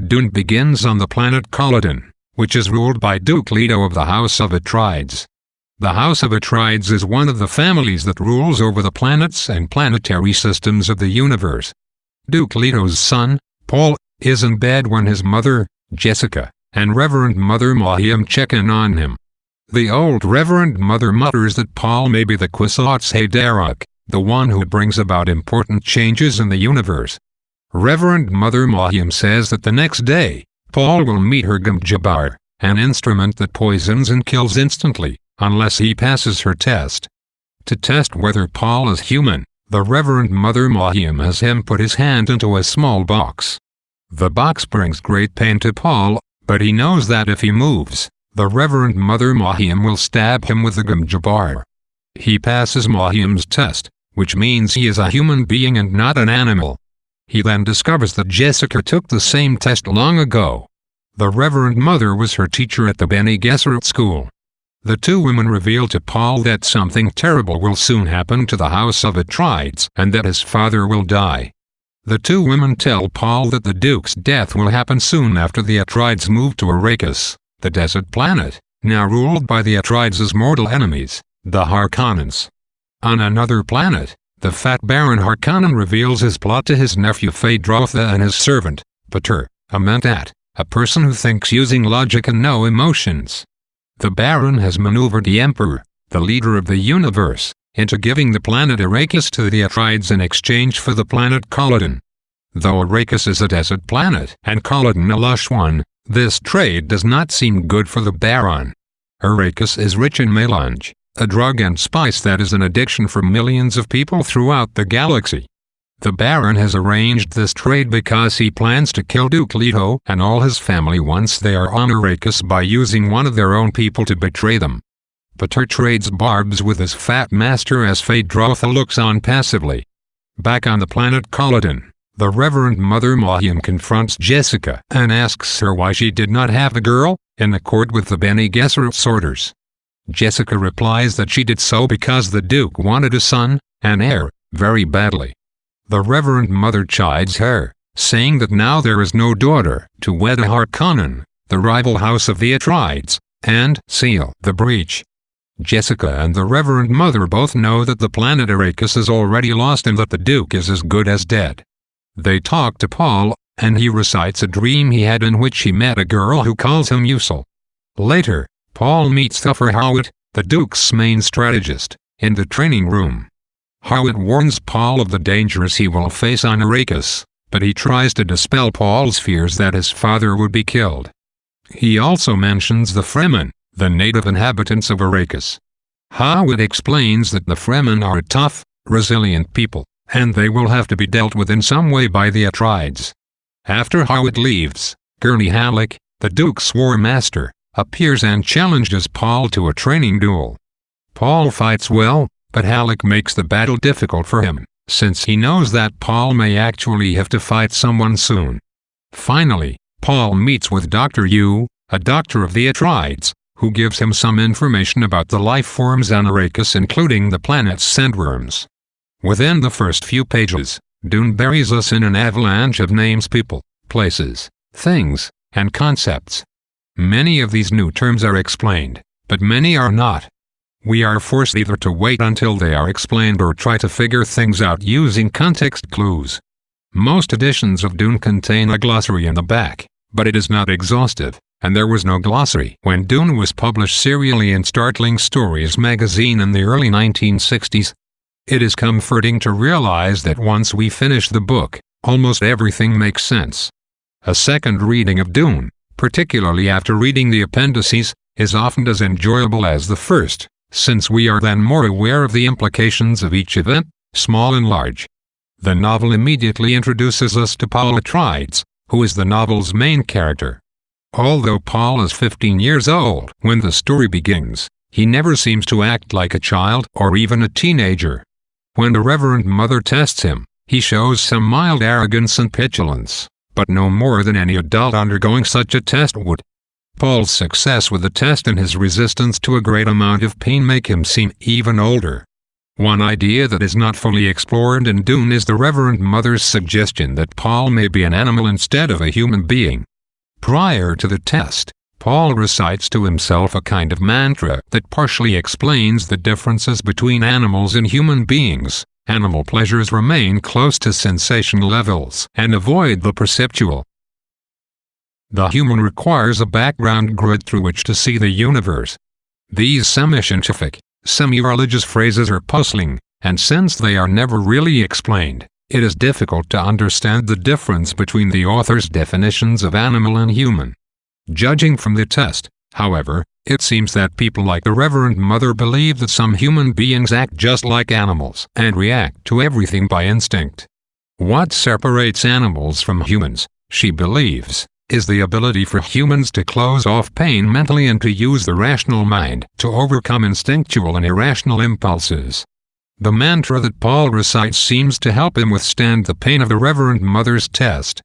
Dune begins on the planet Caladan, which is ruled by Duke Leto of the House of Atreides. The House of Atreides is one of the families that rules over the planets and planetary systems of the universe. Duke Leto's son, Paul, is in bed when his mother, Jessica, and Reverend Mother Mahiam check in on him. The old Reverend Mother mutters that Paul may be the Kwisatz Haderach, the one who brings about important changes in the universe. Reverend Mother Mahiam says that the next day, Paul will meet her Gumjabar, an instrument that poisons and kills instantly, unless he passes her test. To test whether Paul is human, the Reverend Mother Mahiam has him put his hand into a small box. The box brings great pain to Paul, but he knows that if he moves, the Reverend Mother Mahiam will stab him with the Gumjabar. He passes Mahiam's test, which means he is a human being and not an animal. He then discovers that Jessica took the same test long ago. The Reverend Mother was her teacher at the Bene Gesserit school. The two women reveal to Paul that something terrible will soon happen to the House of Atreides and that his father will die. The two women tell Paul that the Duke's death will happen soon after the Atreides move to Arrakis, the desert planet, now ruled by the Atreides' mortal enemies, the Harkonnens. On another planet, the fat Baron Harkonnen reveals his plot to his nephew Phaedrotha and his servant, Pater, a Mentat, a person who thinks using logic and no emotions. The Baron has maneuvered the Emperor, the leader of the universe, into giving the planet Arrakis to the Atreides in exchange for the planet Caladan. Though Arrakis is a desert planet and Caladan a lush one, this trade does not seem good for the Baron. Arrakis is rich in melange, a drug and spice that is an addiction for millions of people throughout the galaxy. The Baron has arranged this trade because he plans to kill Duke Leto and all his family once they are on Arrakis by using one of their own people to betray them. Pater trades barbs with his fat master as Phaedrotha looks on passively. Back on the planet Caladan, the Reverend Mother Mahiam confronts Jessica and asks her why she did not have a girl, in accord with the Bene Gesserit's orders. Jessica replies that she did so because the Duke wanted a son, an heir, very badly. The Reverend Mother chides her, saying that now there is no daughter to wed a Harkonnen, the rival house of the Atreides, and seal the breach. Jessica and the Reverend Mother both know that the planet Arrakis is already lost and that the Duke is as good as dead. They talk to Paul, and he recites a dream he had in which he met a girl who calls him Usul. Later, Paul meets Thufir Hawat, the Duke's main strategist, in the training room. Hawat warns Paul of the dangers he will face on Arrakis, but he tries to dispel Paul's fears that his father would be killed. He also mentions the Fremen, the native inhabitants of Arrakis. Hawat explains that the Fremen are a tough, resilient people, and they will have to be dealt with in some way by the Atreides. After Hawat leaves, Gurney Halleck, the Duke's war master, appears and challenges Paul to a training duel. Paul fights well, but Halleck makes the battle difficult for him, since he knows that Paul may actually have to fight someone soon. Finally, Paul meets with Dr. Yu, a doctor of the Atreides, who gives him some information about the life forms on Arrakis, including the planet's sandworms. Within the first few pages, Dune buries us in an avalanche of names, people, places, things, and concepts. Many of these new terms are explained, but many are not. We are forced either to wait until they are explained or try to figure things out using context clues. Most editions of Dune contain a glossary in the back, but it is not exhaustive, and there was no glossary when Dune was published serially in Startling Stories magazine in the early 1960s. It is comforting to realize that once we finish the book, almost everything makes sense. A second reading of Dune, particularly after reading the appendices, is often as enjoyable as the first, since we are then more aware of the implications of each event, small and large. The novel immediately introduces us to Paul Atreides, who is the novel's main character. Although Paul is 15 years old when the story begins, he never seems to act like a child or even a teenager. When the Reverend Mother tests him, he shows some mild arrogance and petulance, but no more than any adult undergoing such a test would. Paul's success with the test and his resistance to a great amount of pain make him seem even older. One idea that is not fully explored in Dune is the Reverend Mother's suggestion that Paul may be an animal instead of a human being. Prior to the test, Paul recites to himself a kind of mantra that partially explains the differences between animals and human beings. Animal pleasures remain close to sensation levels and avoid the perceptual. The human requires a background grid through which to see the universe. These semi-scientific, semi-religious phrases are puzzling, and since they are never really explained, it is difficult to understand the difference between the author's definitions of animal and human. Judging from the test, however, it seems that people like the Reverend Mother believe that some human beings act just like animals and react to everything by instinct. What separates animals from humans, she believes, is the ability for humans to close off pain mentally and to use the rational mind to overcome instinctual and irrational impulses. The mantra that Paul recites seems to help him withstand the pain of the Reverend Mother's test.